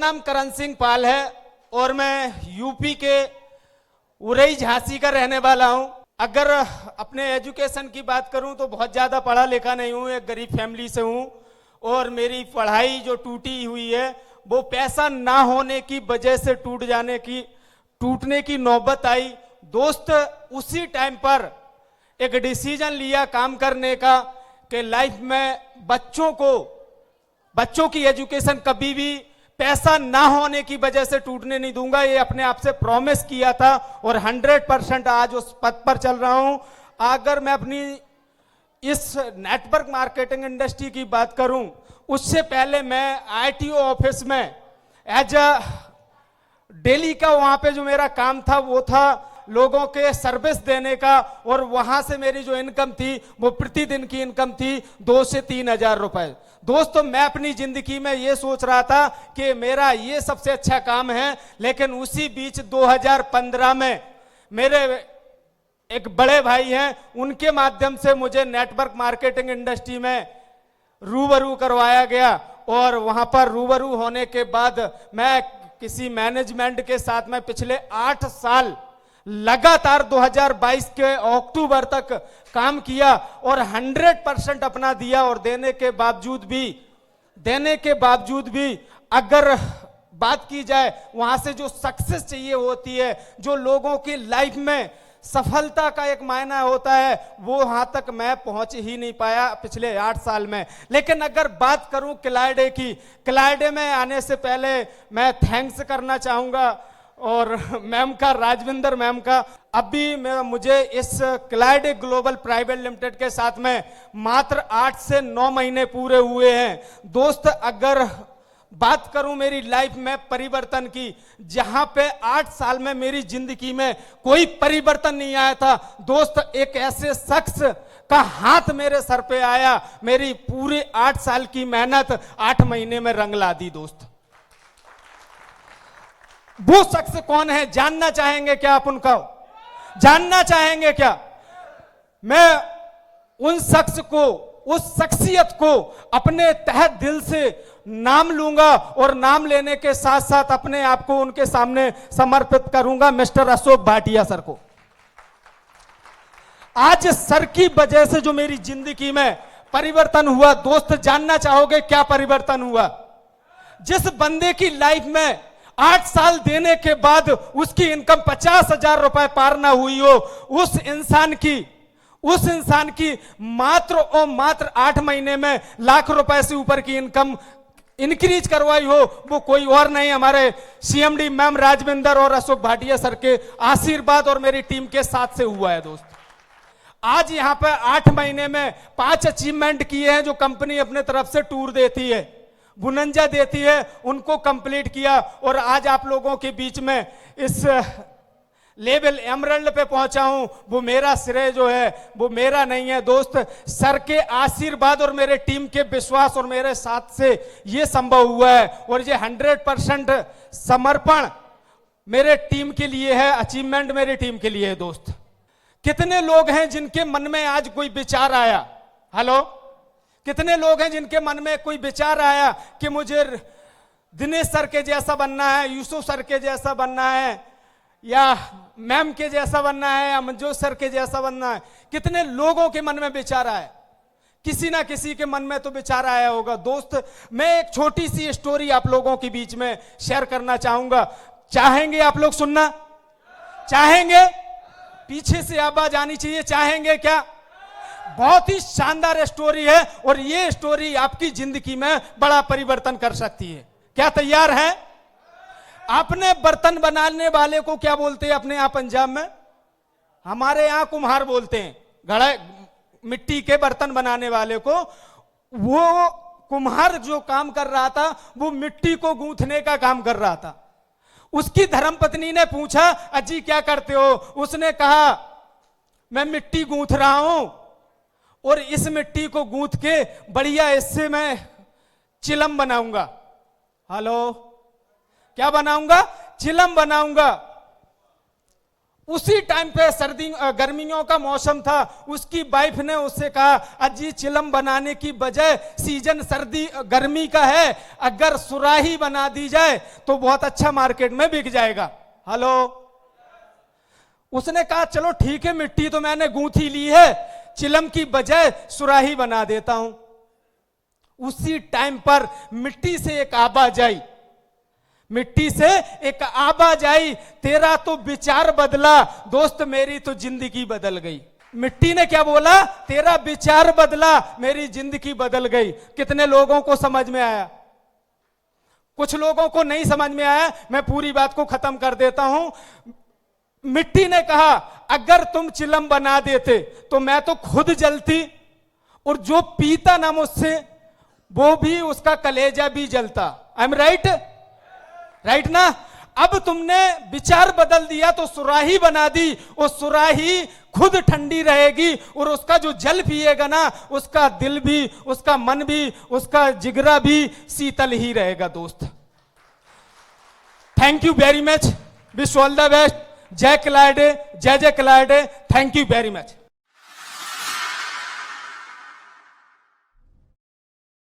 नाम करण सिंह पाल है और मैं यूपी के उरई झांसी का रहने वाला हूं। अगर अपने एजुकेशन की बात करूं तो बहुत ज़्यादा पढ़ा लिखा नहीं हूं, एक गरीब फैमिली से हूं और मेरी पढ़ाई जो टूटी हुई है वो पैसा ना होने की वजह से टूटने की नौबत आई। दोस्त उसी टाइम पर एक डिसीजन लिया काम करने का कि लाइफ में बच्चों की एजुकेशन कभी भी पैसा ना होने की वजह से टूटने नहीं दूंगा, ये अपने आप से प्रॉमिस किया था और 100% आज उस पद पर चल रहा हूं। अगर मैं अपनी इस नेटवर्क मार्केटिंग इंडस्ट्री की बात करूं, उससे पहले मैं आईटीओ ऑफिस में एज अ डेली का वहां पे जो मेरा काम था वो था लोगों के सर्विस देने का, और वहां से मेरी जो इनकम थी वो प्रतिदिन की इनकम थी 2 से 3 हजार रुपए। दोस्तों, मैं अपनी जिंदगी में ये सोच रहा था कि मेरा ये सबसे अच्छा काम है, लेकिन उसी बीच 2015 में मेरे एक बड़े भाई हैं, उनके माध्यम से मुझे नेटवर्क मार्केटिंग इंडस्ट्री में रूबरू करवाया गया और वहां पर रूबरू होने के बाद मैं किसी मैनेजमेंट के साथ में पिछले 8 साल लगातार 2022 के अक्टूबर तक काम किया और 100% अपना दिया। और देने के बावजूद भी अगर बात की जाए वहां से जो सक्सेस चाहिए होती है, जो लोगों की लाइफ में सफलता का एक मायना होता है, वो वहां तक मैं पहुंच ही नहीं पाया पिछले 8 साल में। लेकिन अगर बात करूं क्लाइडे की, क्लाइडे में आने से पहले मैं थैंक्स करना चाहूंगा और मैम का, राजविंदर मैम का। अभी मुझे इस क्लाइडे ग्लोबल प्राइवेट लिमिटेड के साथ में मात्र 8 से 9 महीने पूरे हुए हैं। दोस्त, अगर बात करूं मेरी लाइफ में परिवर्तन की, जहां पे 8 साल में मेरी जिंदगी में कोई परिवर्तन नहीं आया था, दोस्त एक ऐसे शख्स का हाथ मेरे सर पे आया, मेरी पूरे 8 साल की मेहनत 8 महीने में रंग ला दी। दोस्त, वो शख्स कौन है, जानना चाहेंगे क्या आप उनका? जानना चाहेंगे क्या? मैं उन शख्स को, उस शख्सियत को अपने तहे दिल से नाम लूंगा और नाम लेने के साथ साथ अपने आप को उनके सामने समर्पित करूंगा, मिस्टर अशोक भाटिया सर को। आज सर की वजह से जो मेरी जिंदगी में परिवर्तन हुआ, दोस्त जानना चाहोगे क्या परिवर्तन हुआ? जिस बंदे की लाइफ में 8 साल देने के बाद उसकी इनकम 50,000 रुपए पार ना हुई हो, उस इंसान की मात्र और मात्र 8 महीने में लाख रुपए से ऊपर की इनकम इंक्रीज करवाई हो, वो कोई और नहीं, हमारे सीएमडी मैम राजविंदर और अशोक भाटिया सर के आशीर्वाद और मेरी टीम के साथ से हुआ है। दोस्त, आज यहां पर 8 महीने में 5 अचीवमेंट किए हैं जो कंपनी अपने तरफ से टूर देती है, बुनंजा देती है, उनको कंप्लीट किया और आज आप लोगों के बीच में इस लेवल एमरल्ड पे पहुंचा हूं। वो मेरा श्रेय जो है वो मेरा नहीं है दोस्त, सर के आशीर्वाद और मेरे टीम के विश्वास और मेरे साथ से ये संभव हुआ है और ये 100% समर्पण मेरे टीम के लिए है, अचीवमेंट मेरी टीम के लिए है। दोस्त, कितने लोग हैं जिनके मन में आज कोई विचार आया? हेलो, कितने लोग हैं जिनके मन में कोई विचार आया कि मुझे दिनेश सर के जैसा बनना है, यूसुफ सर के जैसा बनना है, या मैम के जैसा बनना है, या मंजूर सर के जैसा बनना है? कितने लोगों के मन में विचार आया? किसी ना किसी के मन में तो विचार आया होगा। दोस्त, मैं एक छोटी सी स्टोरी आप लोगों के बीच में शेयर करना चाहूंगा। चाहेंगे आप लोग सुनना? चाहेंगे? पीछे से आवाज आनी चाहिए, चाहेंगे क्या? बहुत ही शानदार स्टोरी है और ये स्टोरी आपकी जिंदगी में बड़ा परिवर्तन कर सकती है। क्या तैयार है? अपने बर्तन बनाने वाले को क्या बोलते हैं अपने यहाँ पंजाब में? हमारे यहाँ कुम्हार बोलते हैं। घड़ा, मिट्टी के बर्तन बनाने वाले को, वो कुम्हार जो काम कर रहा था वो मिट्टी को गूंथने का काम कर रहा था। उसकी धर्मपत्नी ने पूछा, अजी क्या करते हो? उसने कहा, मैं मिट्टी गूंथ रहा हूं और इस मिट्टी को गूंथ के बढ़िया इससे मैं चिलम बनाऊंगा। हेलो, क्या बनाऊंगा? चिलम बनाऊंगा। उसी टाइम पे सर्दी गर्मियों का मौसम था, उसकी वाइफ ने उससे कहा अजी चिलम बनाने की बजाय सीजन सर्दी गर्मी का है, अगर सुराही बना दी जाए तो बहुत अच्छा मार्केट में बिक जाएगा। हेलो, उसने कहा चलो ठीक है, मिट्टी तो मैंने गूंथी ली है, चिलम की बजाय सुराही बना देता हूं। उसी टाइम पर मिट्टी से एक आवाज आई, मिट्टी से एक आवाज आई, तेरा तो विचार बदला दोस्त, मेरी तो जिंदगी बदल गई। मिट्टी ने क्या बोला? तेरा विचार बदला, मेरी जिंदगी बदल गई। कितने लोगों को समझ में आया? कुछ लोगों को नहीं समझ में आया। मैं पूरी बात को खत्म कर देता हूं। मिट्टी ने कहा अगर तुम चिलम बना देते तो मैं तो खुद जलती, और जो पीता ना मुझसे वो भी, उसका कलेजा भी जलता। I am right? राइट ना? अब तुमने विचार बदल दिया तो सुराही बना दी, और सुराही खुद ठंडी रहेगी, और उसका जो जल पिएगा ना, उसका दिल भी, उसका मन भी, उसका जिगरा भी शीतल ही रहेगा दोस्त। Thank you very much, wish all the best. जय क्लाइडे, जय जय क्लाइडे। Thank you very much.